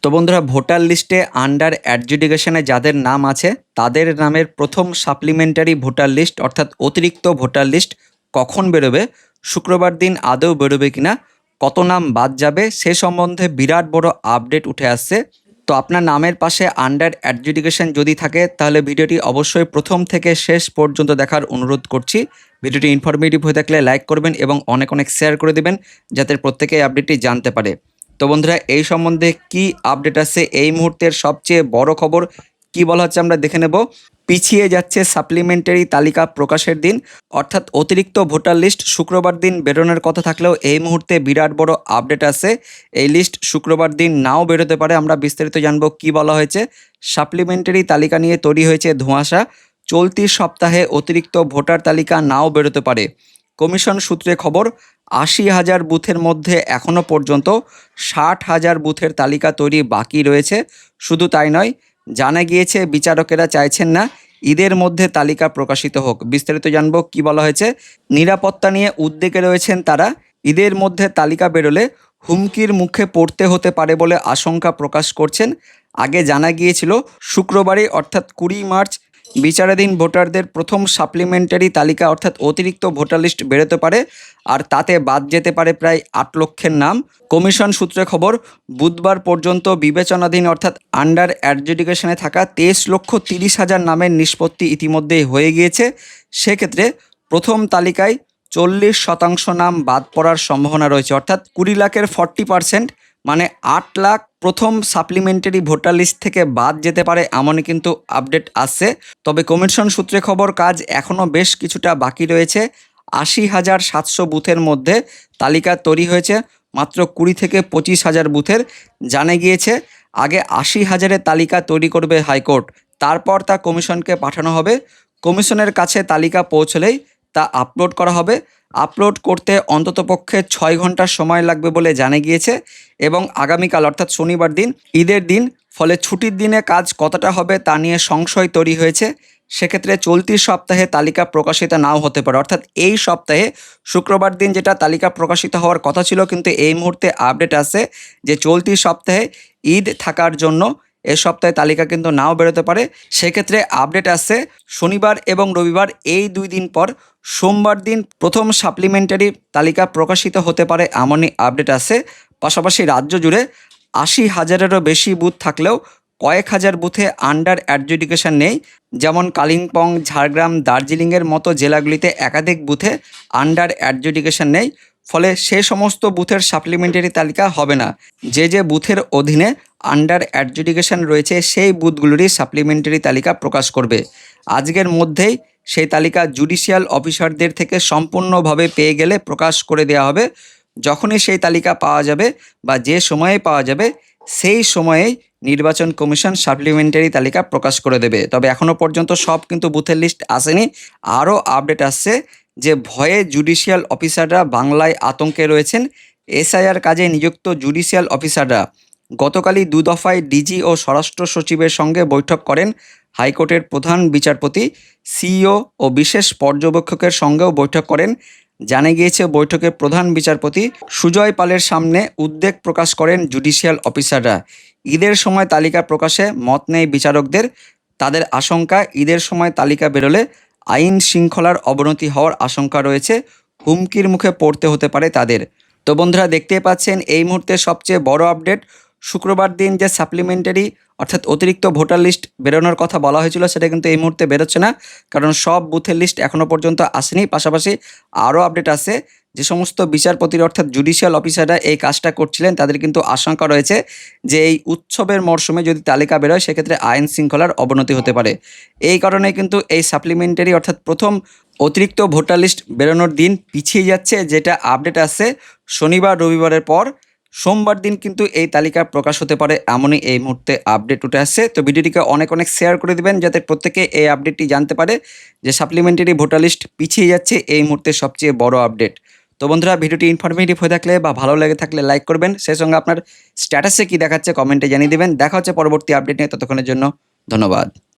তো বন্ধুরা, ভোটার লিস্টে আন্ডার অ্যাডজুডিকেশনে যাদের নাম আছে তাদের নামের প্রথম সাপ্লিমেন্টারি ভোটার লিস্ট অর্থাৎ অতিরিক্ত ভোটার লিস্ট কখন বেরোবে, শুক্রবার দিন আদৌ বেরোবে কিনা, কত নাম বাদ যাবে সে সম্বন্ধে বিরাট বড় আপডেট উঠে আসছে। তো আপনার নামের পাশে আন্ডার অ্যাডজুডিকেশন যদি থাকে তাহলে ভিডিওটি অবশ্যই প্রথম থেকে শেষ পর্যন্ত দেখার অনুরোধ করছি। ভিডিওটি ইনফরমেটিভ হয়ে থাকলে লাইক করবেন এবং অনেক অনেক শেয়ার করে দেবেন যাতে প্রত্যেকেই আপডেটটি জানতে পারে। তো বন্ধুরা, এই সম্বন্ধে কি আপডেট আছে, এই মুহূর্তের সবচেয়ে বড় খবর কি বলা হচ্ছে আমরা দেখে নেব। পিছিয়ে যাচ্ছে সাপ্লিমেন্টারি তালিকা প্রকাশের দিন, অর্থাৎ অতিরিক্ত ভোটার লিস্ট শুক্রবার দিন বেরোনোর কথা থাকলেও এই মুহূর্তে বিরাট বড় আপডেট আছে। এই লিস্ট শুক্রবার দিন নাও বেরোতে পারে। আমরা বিস্তারিত জানবো কি বলা হয়েছে। সাপ্লিমেন্টারি তালিকা নিয়ে তৈরি হয়েছে ধোঁয়াশা। চলতি সপ্তাহে অতিরিক্ত ভোটার তালিকা নাও বেরোতে পারে। কমিশন সূত্রে খবর, ৮০,০০০ বুথের মধ্যে এখনও পর্যন্ত ৬০,০০০ বুথের তালিকা তৈরি বাকি রয়েছে। শুধু তাই নয়, জানা গিয়েছে বিচারকেরা চাইছেন না ঈদের মধ্যে তালিকা প্রকাশিত হোক। বিস্তারিত জানবো কি বলা হয়েছে। নিরাপত্তা নিয়ে উদ্বেগে রয়েছেন তারা। ঈদের মধ্যে তালিকা বেরোলে হুমকির মুখে পড়তে হতে পারে বলে আশঙ্কা প্রকাশ করছেন। আগে জানা গিয়েছিল শুক্রবারই অর্থাৎ ২০ মার্চ বিচারাধীন ভোটারদের প্রথম সাপ্লিমেন্টারি তালিকা অর্থাৎ অতিরিক্ত ভোটার লিস্ট বেরোতে পারে, আর তাতে বাদ যেতে পারে প্রায় ৮ লক্ষের নাম। কমিশন সূত্রে খবর, বুধবার পর্যন্ত বিবেচনাধীন অর্থাৎ আন্ডার অ্যাডজুডিকেশনে থাকা ২৩,৩০,০০০ নামের নিষ্পত্তি ইতিমধ্যেই হয়ে গিয়েছে। সেক্ষেত্রে প্রথম তালিকায় ৪০% নাম বাদ পড়ার সম্ভাবনা রয়েছে, অর্থাৎ ২০ লাখের 40%, মানে ৮ লাখ প্রথম সাপ্লিমেন্টারি ভোটার লিস্ট থেকে বাদ যেতে পারে, এমনই কিন্তু আপডেট আসছে। তবে কমিশন সূত্রে খবর, কাজ এখনও বেশ কিছুটা বাকি রয়েছে। ৮০,৭০০ বুথের মধ্যে তালিকা তৈরি হয়েছে মাত্র ২০ থেকে ২৫,০০০ বুথের। জানা গিয়েছে আগে ৮০,০০০-এর তালিকা তৈরি করবে হাইকোর্ট, তারপর তা কমিশনকে পাঠানো হবে। কমিশনের কাছে তালিকা পৌঁছলেই তা আপলোড করা হবে। আপলোড করতে অন্ততপক্ষে ৬ ঘন্টা সময় লাগবে বলে জানা গিয়েছে। এবং আগামীকাল অর্থাৎ শনিবার দিন ঈদের দিন, ফলে ছুটির দিনে কাজ কতটা হবে তা নিয়ে সংশয় তৈরি হয়েছে। সেক্ষেত্রে চলতি সপ্তাহে তালিকা প্রকাশিত নাও হতে পারে, অর্থাৎ এই সপ্তাহে শুক্রবার দিন যেটা তালিকা প্রকাশিত হওয়ার কথা ছিল, কিন্তু এই মুহূর্তে আপডেট আছে যে চলতি সপ্তাহে ঈদ থাকার জন্য এ সপ্তাহে তালিকা কিন্তু নাও বেরোতে পারে। সেক্ষেত্রে আপডেট আসছে শনিবার এবং রবিবার এই ২ দিন পর সোমবার দিন প্রথম সাপ্লিমেন্টারি তালিকা প্রকাশিত হতে পারে, এমনই আপডেট আছে। পাশাপাশি রাজ্য জুড়ে ৮০,০০০-এরও বেশি বুথ থাকলেও কয়েক হাজার বুথে আন্ডার অ্যাডজুডিকেশন নেই। যেমন কালিম্পং, ঝাড়গ্রাম, দার্জিলিংয়ের মতো জেলাগুলিতে একাধিক বুথে আন্ডার অ্যাডজুডিকেশন নেই। ফলে সে সমস্ত বুথের সাপ্লিমেন্টারি তালিকা হবে না। যে যে বুথের অধীনে আন্ডার অ্যাডজুডিকেশন রয়েছে সেই বুথগুলোরই সাপ্লিমেন্টারি তালিকা প্রকাশ করবে। আজকের মধ্যেই সেই তালিকা জুডিশিয়াল অফিসারদের থেকে সম্পূর্ণভাবে পেয়ে গেলে প্রকাশ করে দেওয়া হবে। যখনই সেই তালিকা পাওয়া যাবে বা যে সময়ে পাওয়া যাবে সেই সময়েই নির্বাচন কমিশন সাপ্লিমেন্টারি তালিকা প্রকাশ করে দেবে। তবে এখনও পর্যন্ত সব কিন্তু বুথের লিস্ট আসেনি। আরও আপডেট আসছে যে ভয়ে জুডিশিয়াল অফিসাররা বাংলায় আতঙ্কে রয়েছেন। এসআইআর কাজে নিযুক্ত জুডিশিয়াল অফিসাররা গতকালই ২ দফায় ডিজি ও স্বরাষ্ট্র সচিবের সঙ্গে বৈঠক করেন। হাইকোর্টের প্রধান বিচারপতি, সিইও ও বিশেষ পর্যবেক্ষকের সঙ্গেও বৈঠক করেন। জানা গিয়েছে বৈঠকে প্রধান বিচারপতি সুজয় পালের সামনে উদ্বেগ প্রকাশ করেন জুডিশিয়াল অফিসাররা। ঈদের সময় তালিকা প্রকাশে মত নেই বিচারকদের। তাদের আশঙ্কা, ঈদের সময় তালিকা বেরোলে আইন শৃঙ্খলার অবনতি হওয়ার আশঙ্কা রয়েছে, হুমকির মুখে পড়তে হতে পারে তাদের। তো বন্ধুরা, দেখতেই পাচ্ছেন এই মুহূর্তে সবচেয়ে বড় আপডেট। শুক্রবার দিন যে সাপ্লিমেন্টারি অর্থাৎ অতিরিক্ত ভোটার লিস্ট বেরোনোর কথা বলা হয়েছিল সেটা কিন্তু এই মুহূর্তে বেরোচ্ছে না, কারণ সব বুথের লিস্ট এখনও পর্যন্ত আসেনি। পাশাপাশি আরও আপডেট আছে, যে সমস্ত বিচারপতির অর্থাৎ জুডিশিয়াল অফিসাররা এই কাজটা করছিলেন তাদের কিন্তু আশঙ্কা রয়েছে যে এই উৎসবের মরশুমে যদি তালিকা বেরোয় সেক্ষেত্রে আইন শৃঙ্খলার অবনতি হতে পারে। এই কারণে কিন্তু এই সাপ্লিমেন্টারি অর্থাৎ প্রথম অতিরিক্ত ভোটার লিস্ট বেরোনোর দিন পিছিয়ে যাচ্ছে। যেটা আপডেট আসছে শনিবার রবিবারের পর সোমবার দিন কিন্তু এই তালিকা প্রকাশ হতে পারে, এমনই এই মুহূর্তে আপডেট উঠে আসছে। তো ভিডিওটিকে অনেক অনেক শেয়ার করে দিবেন যাতে প্রত্যেকে এই আপডেটটি জানতে পারে যে সাপ্লিমেন্টারি ভোটার লিস্ট পিছিয়ে যাচ্ছে, এই মুহূর্তে সবচেয়ে বড় আপডেট। তো বন্ধুরা, ভিডিওটি ইনফরমেটিভ হয়ে থাকলে বা ভালো লেগে থাকলে লাইক করবেন, সেই সঙ্গে আপনার স্ট্যাটাসে কী দেখাচ্ছে কমেন্টে জানিয়ে দেবেন। দেখা হচ্ছে পরবর্তী আপডেট নিয়ে, ততক্ষণের জন্য ধন্যবাদ।